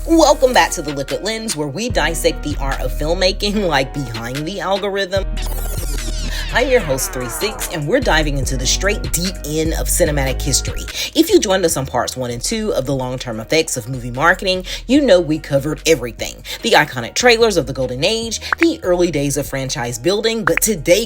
Welcome back to The Liquid Lens, where we dissect the art of filmmaking like behind the algorithm. I'm your host, 36, and we're diving into the straight deep end of cinematic history. If you joined us on parts 1 and 2 of the long-term effects of movie marketing, you know we covered everything. The iconic trailers of the golden age, the early days of franchise building, but today,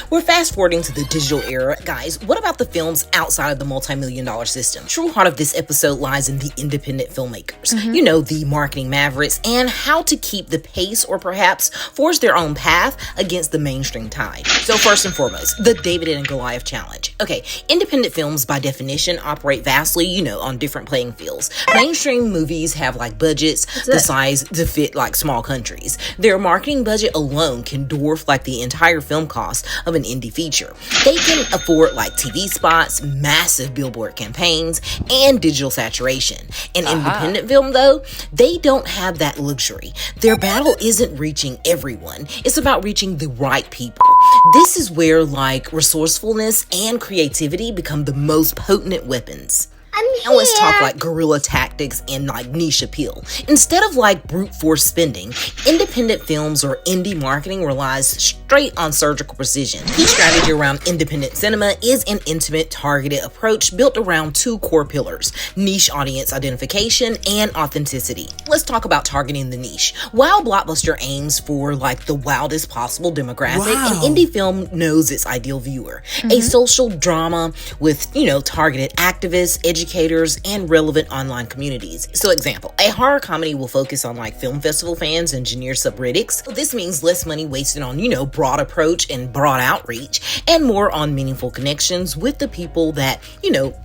we're fast-forwarding to the digital era. Guys, what about the films outside of the multi-million-dollar system? True heart of this episode lies in the independent filmmakers. You know, the marketing mavericks, and how to keep the pace or perhaps forge their own path against the mainstream tide. So first and foremost, the David and Goliath challenge. Okay, independent films by definition operate vastly, on different playing fields. Mainstream movies have budgets the size to fit small countries. Their marketing budget alone can dwarf the entire film cost of an indie feature. They can afford TV spots, massive billboard campaigns, and digital saturation. An independent film though, they don't have that luxury. Their battle isn't reaching everyone. It's about reaching the right people. This is where resourcefulness and creativity become the most potent weapons. Now let's talk guerrilla tactics and niche appeal. Instead of brute force spending, independent films or indie marketing relies straight on surgical precision. Key strategy around independent cinema is an intimate, targeted approach built around two core pillars: niche audience identification and authenticity. Let's talk about targeting the niche. While Blockbuster aims for the wildest possible demographic, an indie film knows its ideal viewer. A social drama with, targeted activists, educators, and relevant online communities. So example, a horror comedy will focus on film festival fans and engineer subreddits. So this means less money wasted on, broad approach and broad outreach, and more on meaningful connections with the people that,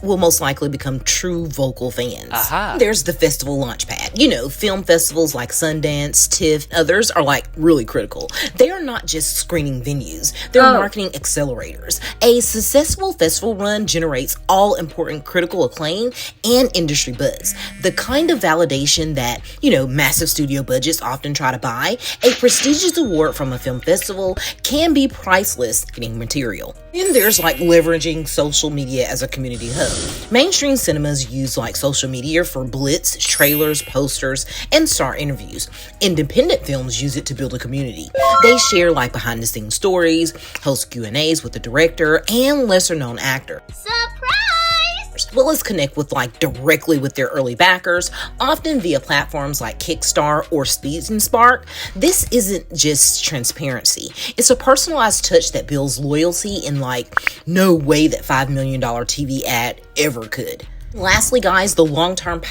will most likely become true vocal fans. There's the festival launchpad. Film festivals like Sundance, TIFF, others are really critical. They are not just screening venues, they're marketing accelerators. A successful festival run generates all important critical acclaim and industry buzz. The kind of validation that, massive studio budgets often try to buy. A prestigious award from a film festival can be priceless getting material. Then there's leveraging social media as a community hub. Mainstream cinemas use social media for blitz, trailers, posters, and star interviews. Independent films use it to build a community. They share behind the scenes stories, host Q&As with the director and lesser known actor. As well as connect with directly with their early backers, often via platforms like Kickstarter or Speed and Spark. This isn't just transparency. It's a personalized touch that builds loyalty in no way that $5 million TV ad ever could. Lastly, guys, the long-term power